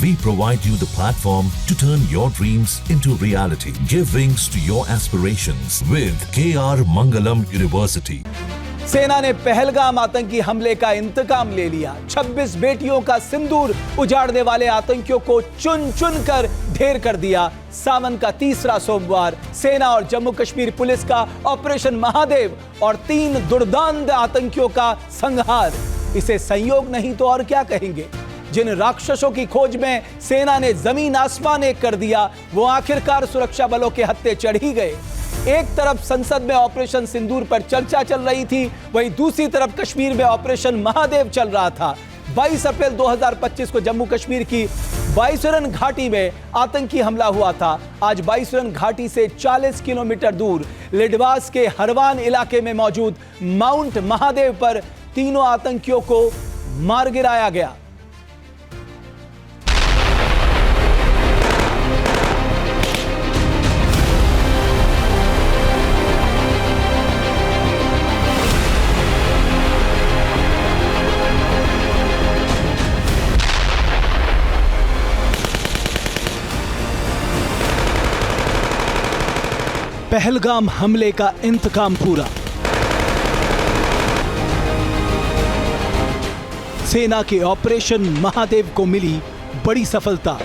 We provide you the platform to turn your dreams into reality. Give wings to your aspirations with KR Mangalam University. सेना ने पहलगाम आतंकी हमले का इंतकाम ले लिया। 26 बेटियों का सिंदूर उजाड़ने वाले आतंकियों को चुन चुन कर ढेर कर दिया। सावन का तीसरा सोमवार सेना और जम्मू कश्मीर पुलिस का ऑपरेशन महादेव और 3 दुर्दांत आतंकियों का संहार। इसे संयोग नहीं तो और क्या कहेंगे। जिन राक्षसों की खोज में सेना ने जमीन आसमान एक कर दिया, वो आखिरकार सुरक्षा बलों के हत्थे चढ़ ही गए। एक तरफ संसद में ऑपरेशन सिंदूर पर चर्चा चल रही थी, वहीं दूसरी तरफ कश्मीर में ऑपरेशन महादेव चल रहा था। 22 अप्रैल 2025 को जम्मू कश्मीर की बाईसुरन घाटी में आतंकी हमला हुआ था। आज बाईसुरन घाटी से 40 किलोमीटर दूर लिडवास के हरवान इलाके में मौजूद माउंट महादेव पर तीनों आतंकियों को मार गिराया गया। पहलगाम हमले का इंतकाम पूरा। सेना के ऑपरेशन महादेव को मिली बड़ी सफलता।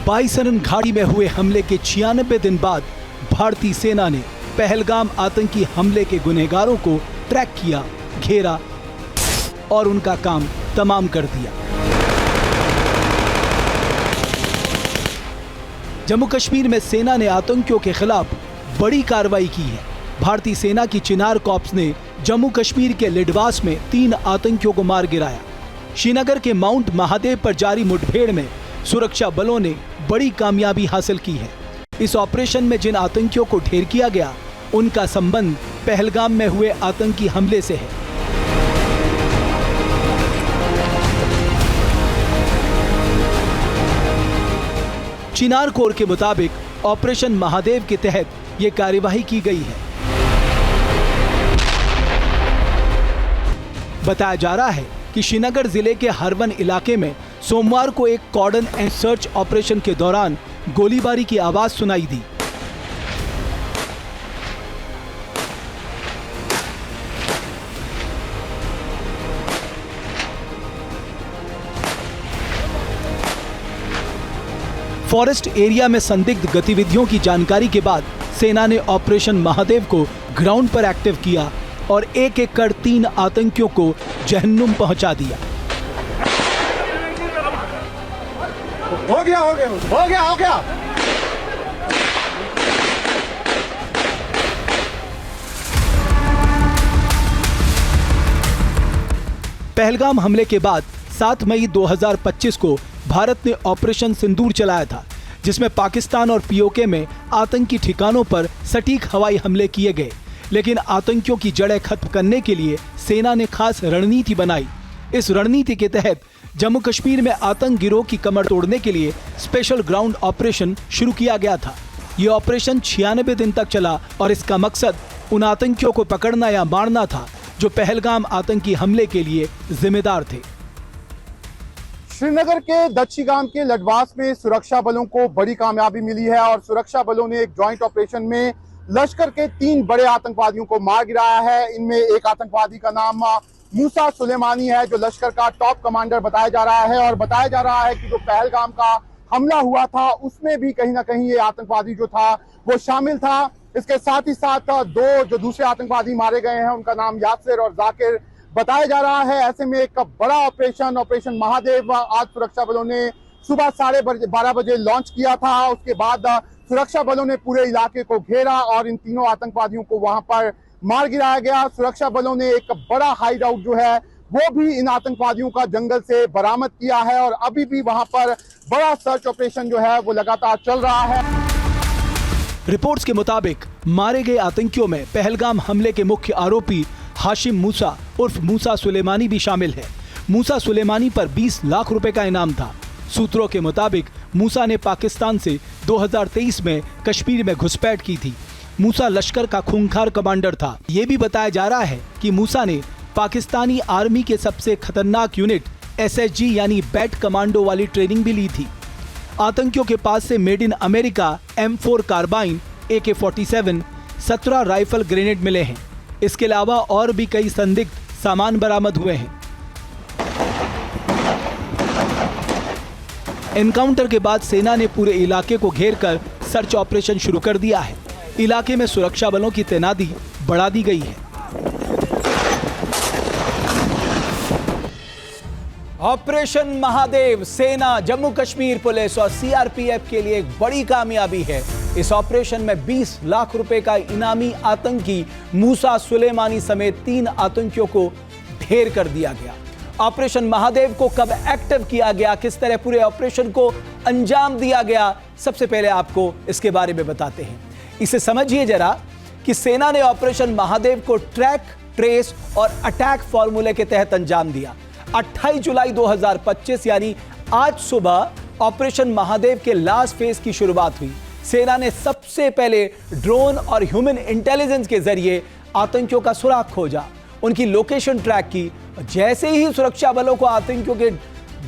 बाईसरन घाटी में हुए हमले के 96 दिन बाद भारतीय सेना ने पहलगाम आतंकी हमले के गुनहगारों को ट्रैक किया, घेरा और उनका काम तमाम कर दिया। जम्मू कश्मीर में सेना ने आतंकियों के खिलाफ बड़ी कार्रवाई की है। भारतीय सेना की चिनार कॉर्प्स ने जम्मू कश्मीर के लिडवास में 3 आतंकियों को मार गिराया। श्रीनगर के माउंट महादेव पर जारी मुठभेड़ में सुरक्षा बलों ने बड़ी कामयाबी हासिल की है। इस ऑपरेशन में जिन आतंकियों को ढेर किया गया, उनका संबंध पहलगाम में हुए आतंकी हमले से है। चिनार कोर के मुताबिक ऑपरेशन महादेव के तहत यह कार्यवाही की गई है। बताया जा रहा है कि श्रीनगर जिले के हरवन इलाके में सोमवार को एक कॉर्डन एंड सर्च ऑपरेशन के दौरान गोलीबारी की आवाज सुनाई दी। फॉरेस्ट एरिया में संदिग्ध गतिविधियों की जानकारी के बाद सेना ने ऑपरेशन महादेव को ग्राउंड पर एक्टिव किया और एक एक कर 3 आतंकियों को जहन्नुम पहुंचा दिया। हो गया। पहलगाम हमले के बाद 7 मई 2025 को भारत ने ऑपरेशन सिंदूर चलाया था, जिसमें पाकिस्तान और पीओके में आतंकी ठिकानों पर सटीक हवाई हमले किए गए। लेकिन आतंकियों की जड़ें खत्म करने के लिए सेना ने खास रणनीति बनाई। इस रणनीति के तहत जम्मू कश्मीर में आतंक गिरोह की कमर तोड़ने के लिए स्पेशल ग्राउंड ऑपरेशन शुरू किया गया था। ये ऑपरेशन 96 दिन तक चला और इसका मकसद उन आतंकियों को पकड़ना या मारना था जो पहलगाम आतंकी हमले के लिए जिम्मेदार थे। श्रीनगर के दक्षिगाम के लडवास में सुरक्षा बलों को बड़ी कामयाबी मिली है और सुरक्षा बलों ने एक जॉइंट ऑपरेशन में लश्कर के 3 बड़े आतंकवादियों को मार गिराया है। इनमें एक आतंकवादी का नाम मूसा सुलेमानी है, जो लश्कर का टॉप कमांडर बताया जा रहा है। और बताया जा रहा है कि जो पहलगाम का हमला हुआ था, उसमें भी कहीं ना कहीं ये आतंकवादी जो था वो शामिल था। इसके साथ ही साथ 2 जो दूसरे आतंकवादी मारे गए हैं, उनका नाम यासिर और जाकिर बताया जा रहा है। ऐसे में एक बड़ा ऑपरेशन महादेव आज सुरक्षा बलों ने सुबह 12:30 बजे लॉन्च किया था। उसके बाद सुरक्षा बलों ने पूरे इलाके को घेरा और इन तीनों आतंकवादियों को वहां पर मार गिराया गया। सुरक्षा बलों ने एक बड़ा हाइड आउट जो है वो भी इन आतंकवादियों का जंगल से बरामद किया है और अभी भी वहां पर बड़ा सर्च ऑपरेशन जो है वो लगातार चल रहा है। रिपोर्ट्स के मुताबिक मारे गए आतंकियों में पहलगाम हमले के मुख्य आरोपी हाशिम मूसा उर्फ मूसा सुलेमानी भी शामिल है। मूसा सुलेमानी पर 20 लाख रुपए का इनाम था। सूत्रों के मुताबिक मूसा ने पाकिस्तान से 2023 में कश्मीर में घुसपैठ की थी। मूसा लश्कर का खूंखार कमांडर था। ये भी बताया जा रहा है कि मूसा ने पाकिस्तानी आर्मी के सबसे खतरनाक यूनिट SHG यानी बैट कमांडो वाली ट्रेनिंग भी ली थी। आतंकियों के पास से made in America M4 carbine, AK-47, 17 rifle grenade मिले हैं। इसके अलावा और भी कई संदिग्ध सामान बरामद हुए हैं। एनकाउंटर के बाद सेना ने पूरे इलाके को घेरकर सर्च ऑपरेशन शुरू कर दिया है। इलाके में सुरक्षा बलों की तैनाती बढ़ा दी गई है। ऑपरेशन महादेव सेना, जम्मू कश्मीर पुलिस और CRPF के लिए एक बड़ी कामयाबी है। इस ऑपरेशन में 20 लाख रुपए का इनामी आतंकी मूसा सुलेमानी समेत 3 आतंकियों को ढेर कर दिया गया। ऑपरेशन महादेव को कब एक्टिव किया गया, किस तरह पूरे ऑपरेशन को अंजाम दिया गया, सबसे पहले आपको इसके बारे में बताते हैं। इसे समझिए जरा कि सेना ने ऑपरेशन महादेव को ट्रैक, ट्रेस और अटैक फॉर्मूले के तहत अंजाम दिया। 28 जुलाई 2025 यानी आज सुबह ऑपरेशन महादेव के लास्ट फेज की शुरुआत हुई। सेना ने सबसे पहले ड्रोन और ह्यूमन इंटेलिजेंस के जरिए आतंकियों का सुराग खोजा, उनकी लोकेशन ट्रैक की। जैसे ही सुरक्षा बलों को आतंकियों के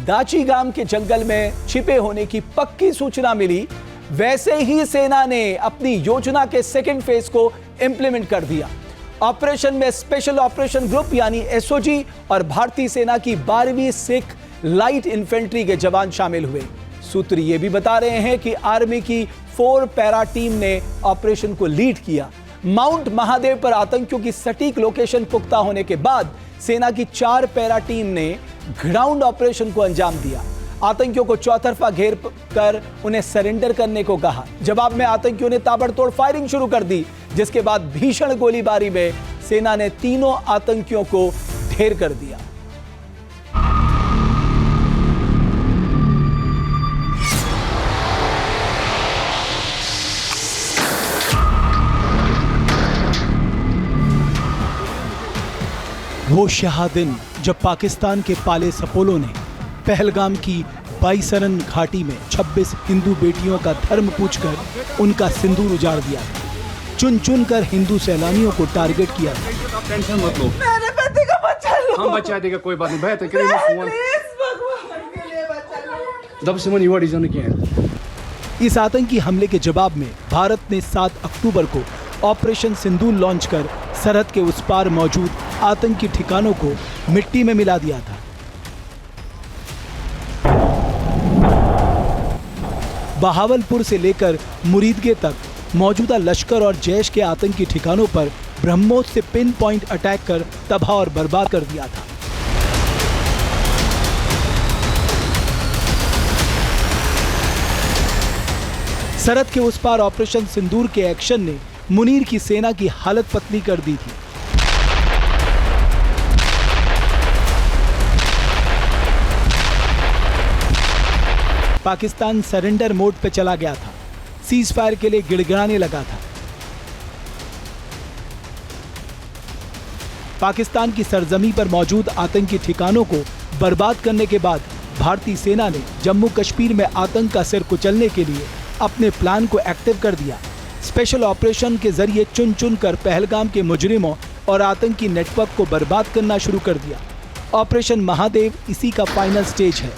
दाची गांव के जंगल में छिपे होने की पक्की सूचना मिली, वैसे ही सेना ने अपनी योजना के सेकेंड फेज को इंप्लीमेंट कर दिया। ऑपरेशन में स्पेशल ऑपरेशन ग्रुप यानी SOG और भारतीय सेना की 12वीं सिख लाइट इन्फेंट्री के जवान शामिल हुए। सूत्र ये भी बता रहे हैं कि आर्मी की 4 पैरा टीम ने ऑपरेशन को लीड किया। माउंट महादेव पर आतंकियों की सटीक लोकेशन पुख्ता होने के बाद सेना की 4 पैरा टीम ने ग्राउंड ऑपरेशन को अंजाम दिया। आतंकियों को चौतरफा घेर कर उन्हें सरेंडर करने को कहा। जवाब में आतंकियों ने ताबड़तोड़ फायरिंग शुरू कर दी, जिसके बाद भीषण गोलीबारी में सेना ने तीनों आतंकियों को ढेर कर दिया। वो शाह दिन जब पाकिस्तान के पाले सपोलों ने पहलगाम की बाईसरन घाटी में 26 हिंदू बेटियों का धर्म पूछकर उनका सिंदूर उजाड़ दिया। चुन चुन कर हिंदू सैलानियों को टारगेट किया। टेंशन मत लो, मेरे पति को बचा लो। हम बचा देगा, कोई बात नहीं। भैया तो करेंगे फोन। प्लीज भगवान के लिए बचा लो। दब से मन युवा डिजाइन किया है। इस आतंकी हमले के जवाब में भारत ने 7 अक्टूबर को ऑपरेशन सिंदूर लॉन्च कर सरहद के उस पार मौजूद आतंकी ठिकानों को मिट्टी में मिला दिया था। बहावलपुर से लेकर मुरीदगे तक मौजूदा लश्कर और जैश के आतंकी ठिकानों पर ब्रह्मोस से पिन पॉइंट अटैक कर तबाह और बर्बाद कर दिया था। सरहद के उस पार ऑपरेशन सिंदूर के एक्शन ने मुनीर की सेना की हालत पतली कर दी थी। पाकिस्तान सरेंडर मोड पे चला गया था, सीज फायर के लिए गिड़गिड़ाने लगा था। पाकिस्तान की सरजमी पर मौजूद आतंकी ठिकानों को बर्बाद करने के बाद भारतीय सेना ने जम्मू कश्मीर में आतंक का सिर कुचलने के लिए अपने प्लान को एक्टिव कर दिया। स्पेशल ऑपरेशन के जरिए चुन चुन कर पहलगाम के मुजरिमों और आतंकी नेटवर्क को बर्बाद करना शुरू कर दिया। ऑपरेशन महादेव इसी का फाइनल स्टेज है।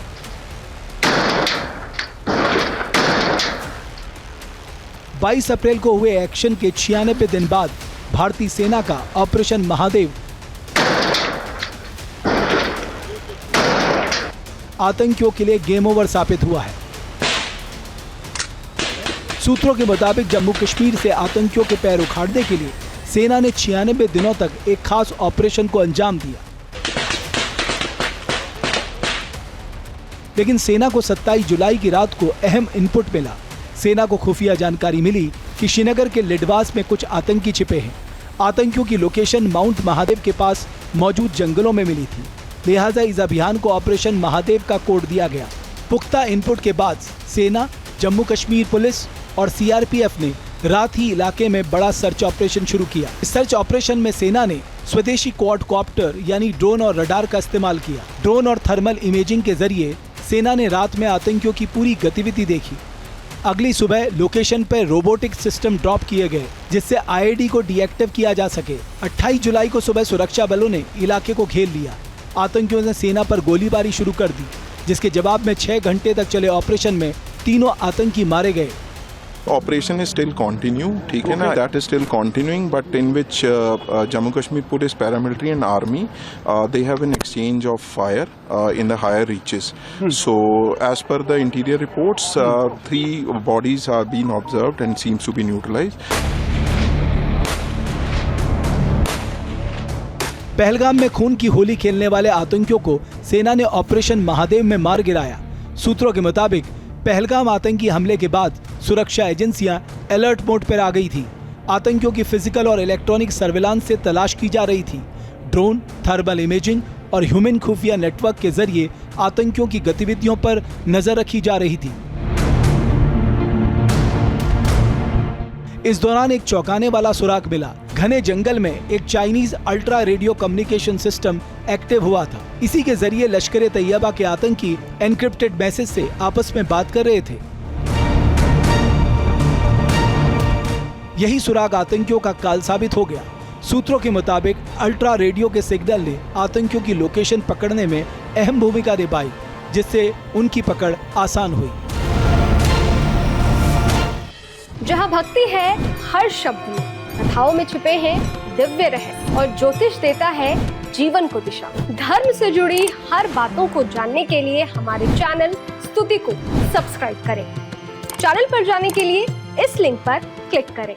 बाईस अप्रैल को हुए एक्शन के 96 दिन बाद भारतीय सेना का ऑपरेशन महादेव आतंकियों के लिए गेम ओवर साबित हुआ है। सूत्रों के मुताबिक जम्मू कश्मीर से आतंकियों के पैर उखाड़ने के लिए सेना ने 96 दिनों तक एक खास ऑपरेशन को अंजाम दिया। लेकिन सेना को 27 जुलाई की रात को अहम इनपुट मिला। सेना को खुफिया जानकारी मिली कि श्रीनगर के लिडवास में कुछ आतंकी छिपे हैं। आतंकियों की लोकेशन माउंट महादेव के पास मौजूद जंगलों में मिली थी, लिहाजा इस अभियान को ऑपरेशन महादेव का कोड दिया गया। पुख्ता इनपुट के बाद सेना, जम्मू कश्मीर पुलिस और CRPF ने रात ही इलाके में बड़ा सर्च ऑपरेशन शुरू किया। इस सर्च ऑपरेशन में सेना ने स्वदेशी क्वाडकॉप्टर यानी ड्रोन और रडार का इस्तेमाल किया। ड्रोन और थर्मल इमेजिंग के जरिए सेना ने रात में आतंकियों की पूरी गतिविधि देखी। अगली सुबह लोकेशन पर रोबोटिक सिस्टम ड्रॉप किए गए जिससे आईईडी को डीएक्टिव किया जा सके। 28 जुलाई को सुबह सुरक्षा बलों ने इलाके को घेर लिया। आतंकियों ने सेना पर गोलीबारी शुरू कर दी, जिसके जवाब में 6 घंटे तक चले ऑपरेशन में तीनों आतंकी मारे गए। Operation is still continue, ठीक है ना? That is still continuing, but in which Jammu Kashmir Police, paramilitary and army, they have an exchange of fire in the higher reaches. So, as per the interior reports, 3 bodies are being observed and seems to be neutralized. Pahalgam में खून की होली खेलने वाले आतंकियों को सेना ने operation Mahadev में मार गिराया। सूत्रों के मुताबिक पहलगाम आतंकी हमले के बाद सुरक्षा एजेंसियां अलर्ट मोड पर आ गई थी। आतंकियों की फिजिकल और इलेक्ट्रॉनिक सर्विलांस से तलाश की जा रही थी। ड्रोन, थर्मल इमेजिंग और ह्यूमन खुफिया नेटवर्क के जरिए आतंकियों की गतिविधियों पर नजर रखी जा रही थी। इस दौरान एक चौंकाने वाला सुराग मिला। घने जंगल में एक Chinese ultra radio communication system active हुआ था। इसी के जरिए लश्कर तैयबा के आतंकी एनक्रिप्टेड मैसेज से आपस में बात कर रहे थे। यही सुराग आतंकियों का काल साबित हो गया। सूत्रों के मुताबिक अल्ट्रा रेडियो के सिग्नल ने आतंकियों की लोकेशन पकड़ने में अहम भूमिका निभाई, जिससे उनकी पकड़ आसान हुई। जहाँ भक्ति है हर शब्द में, कथाओं में छुपे हैं दिव्य रहस्य और ज्योतिष देता है जीवन को दिशा। धर्म से जुड़ी हर बातों को जानने के लिए हमारे चैनल स्तुति को सब्सक्राइब करें। चैनल पर जाने के लिए इस लिंक पर क्लिक करें।